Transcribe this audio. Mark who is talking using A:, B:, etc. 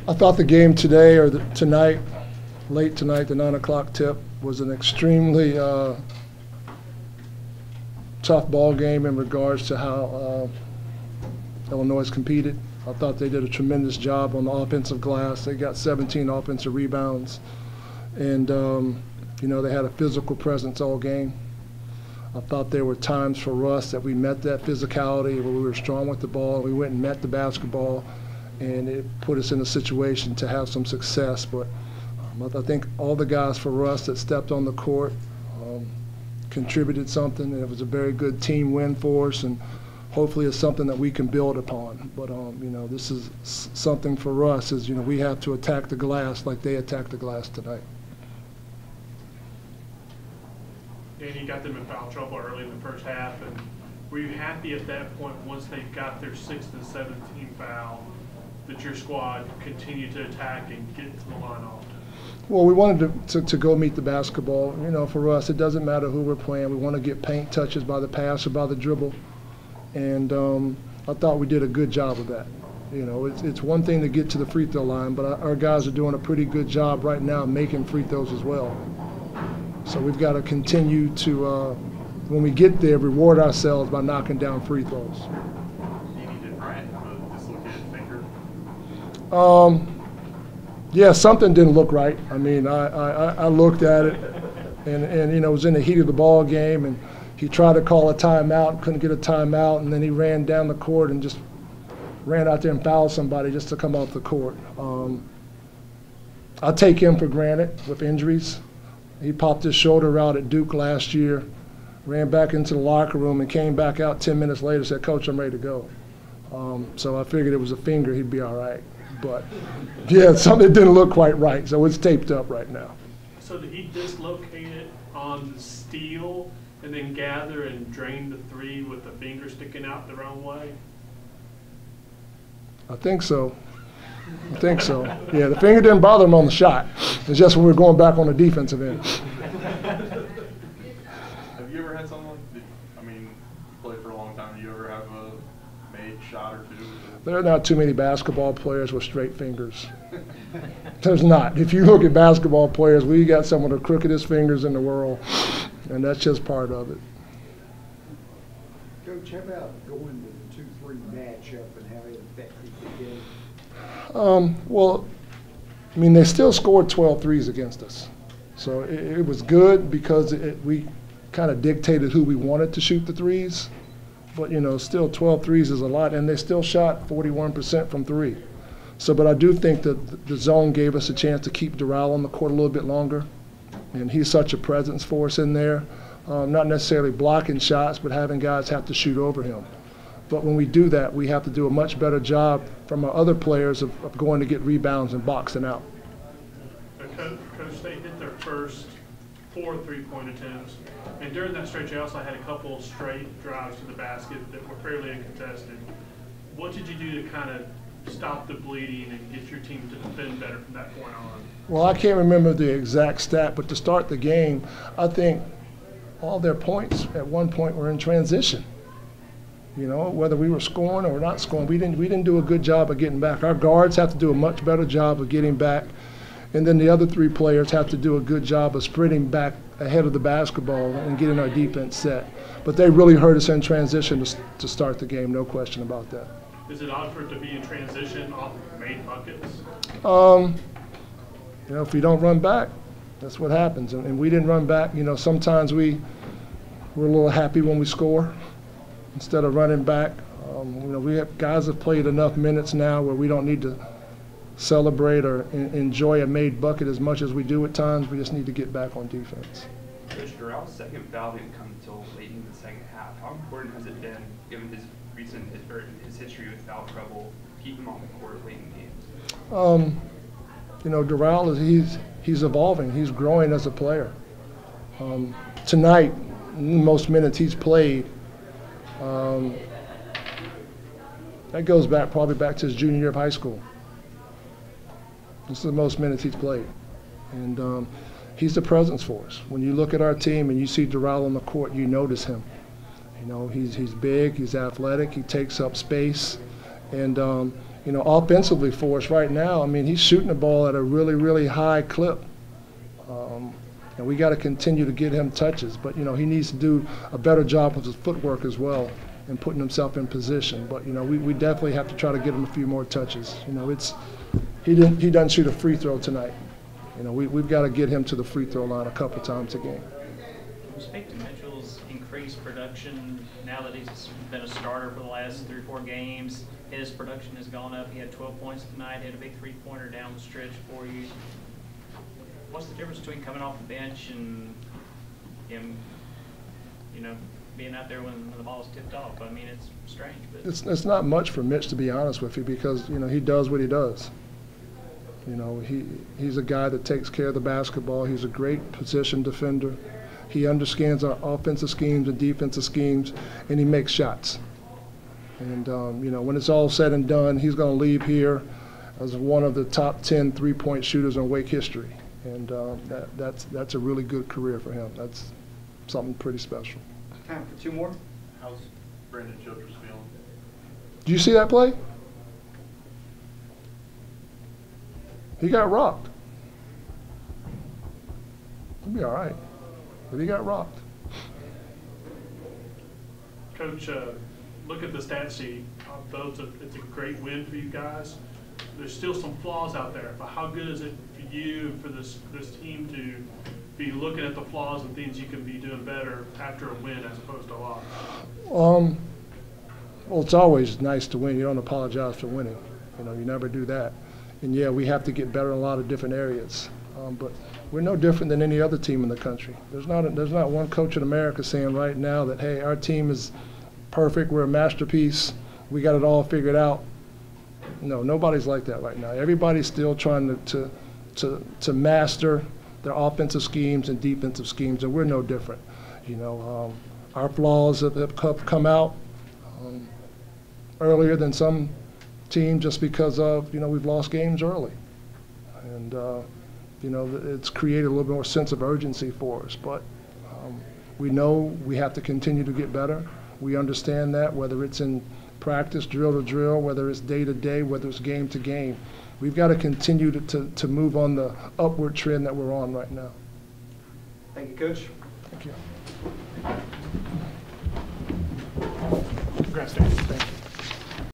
A: I thought the game today or tonight, late tonight, the 9 o'clock tip, was an extremely tough ball game in regards to how Illinois competed. I thought they did a tremendous job on the offensive glass. They got 17 offensive rebounds. And, you know, they had a physical presence all game. I thought there were times for us that we met that physicality, where we were strong with the ball. We went and met the basketball, and it put us in a situation to have some success. But I think all the guys for us that stepped on the court contributed something, and it was a very good team win for us, and hopefully it's something that we can build upon. But, you know, this is something for us is, you know, we have to attack the glass like they attacked the glass tonight.
B: And you got them in foul trouble early in the first half, and were you happy at that point, once they got their 6th and 7th team foul, that your squad continued to attack and get to the line often?
A: Well, we wanted to go meet the basketball. You know, for us, it doesn't matter who we're playing. We want to get paint touches by the pass or by the dribble. And I thought we did a good job of that. You know, it's one thing to get to the free throw line, but our guys are doing a pretty good job right now making free throws as well. So we've got to continue to, when we get there, reward ourselves by knocking down free throws.
B: Do you need to dislocated finger?
A: Yeah, something didn't look right. I mean, I looked at it, and you know, it was in the heat of the ball game, and he tried to call a timeout, couldn't get a timeout, and then he ran down the court and just ran out there and fouled somebody just to come off the court. I take him for granted with injuries. He popped his shoulder out at Duke last year, ran back into the locker room, and came back out 10 minutes later and said, "Coach, I'm ready to go." So I figured it was a finger, he'd be all right. But, yeah, something didn't look quite right, so it's taped up right now.
B: So did he dislocate it on the steal and then gather and drain the three with the finger sticking out the wrong way?
A: I think so. I think so. Yeah, the finger didn't bother him on the shot. It's just when we were going back on the defensive end.
C: Have you ever had someone, I mean, you played for a long time, do you ever have a made shot or two?
A: There are not too many basketball players with straight fingers. There's not. If you look at basketball players, we got some of the crookedest fingers in the world, and that's just part of it.
D: Coach, how about going to the 2-3 matchup and how it affected the game?
A: Well, I mean, they still scored 12 threes against us. So it was good because we kind of dictated who we wanted to shoot the threes. But, you know, still 12 threes is a lot, and they still shot 41% from three. So, but I do think that the zone gave us a chance to keep Doral on the court a little bit longer. And he's such a presence for us in there. Not necessarily blocking shots, but having guys have to shoot over him. But when we do that, we have to do a much better job from our other players of going to get rebounds and boxing out.
B: Coach, they hit their first 4 3-point attempts. And during that stretch, they also had a couple straight drives to the basket that were fairly uncontested. What did you do to kind of stop the bleeding and get your team to defend better from that point on?
A: Well, I can't remember the exact stat, but to start the game, I think all their points at one point were in transition. You know, whether we were scoring or not scoring, we didn't do a good job of getting back. Our guards have to do a much better job of getting back, and then the other 3 players have to do a good job of sprinting back ahead of the basketball and getting our defense set. But they really hurt us in transition to start the game, no question about that.
B: Is it odd for it to be in transition off made buckets?
A: You know, if we don't run back, that's what happens. And we didn't run back. You know, sometimes we're a little happy when we score instead of running back. You know, we have guys have played enough minutes now where we don't need to celebrate or enjoy a made bucket as much as we do at times. We just need to get back on defense.
E: Coach, Dural's second foul didn't come until late in the second half. How important has it been, given his history with foul trouble, to keep him on the court late in games?
A: You know, Doral he's evolving. He's growing as a player. Tonight, most minutes he's played. That goes probably back to his junior year of high school. This is the most minutes he's played. And he's the presence for us. When you look at our team and you see Doral on the court, you notice him. You know, he's big, he's athletic, he takes up space. And, you know, offensively for us right now, I mean, he's shooting the ball at a really, really high clip. And we got to continue to get him touches. But, you know, he needs to do a better job with his footwork as well and putting himself in position. But, you know, we definitely have to try to get him a few more touches. You know, he doesn't shoot a free throw tonight. You know, we've got to get him to the free throw line a couple times a game.
F: Can you speak to Mitchell's increased production now that he's been a starter for the last 3 or 4 games? His production has gone up. He had 12 points tonight, had a big three-pointer down the stretch for you. What's the difference between coming off the bench and him, you know, being out there when the ball's tipped off? I mean, it's strange. But
A: It's not much for Mitch, to be honest with you, because, you know, he does what he does. You know, he's a guy that takes care of the basketball. He's a great position defender. He understands our offensive schemes and defensive schemes, and he makes shots. And, you know, when it's all said and done, he's going to leave here as one of the top 10 three-point shooters in Wake history. And that's a really good career for him. That's something pretty special.
G: Time for 2 more.
C: How's Brandon Childress feeling?
A: Do you see that play? He got rocked. He'll be all right, but he got rocked.
B: Coach, look at the stat sheet. Although it's a great win for you guys, there's still some flaws out there. But how good is it for you and for this team to be looking at the flaws and things you can be doing better after a win as opposed to a loss?
A: Well, it's always nice to win. You don't apologize for winning. You know, you never do that. And yeah, we have to get better in a lot of different areas. But we're no different than any other team in the country. There's not one coach in America saying right now that, hey, our team is perfect, we're a masterpiece, we got it all figured out. No, nobody's like that right now. Everybody's still trying to master their offensive schemes and defensive schemes, and we're no different. You know, our flaws have come out earlier than some teams just because of, you know, we've lost games early. And, you know, it's created a little bit more sense of urgency for us. But we know we have to continue to get better. We understand that, whether it's in practice, drill to drill, whether it's day to day, whether it's game to game. We've got to continue to move on the upward trend that we're on right now.
G: Thank you, Coach.
A: Thank you.
B: Congrats, Dan.
A: Thank you.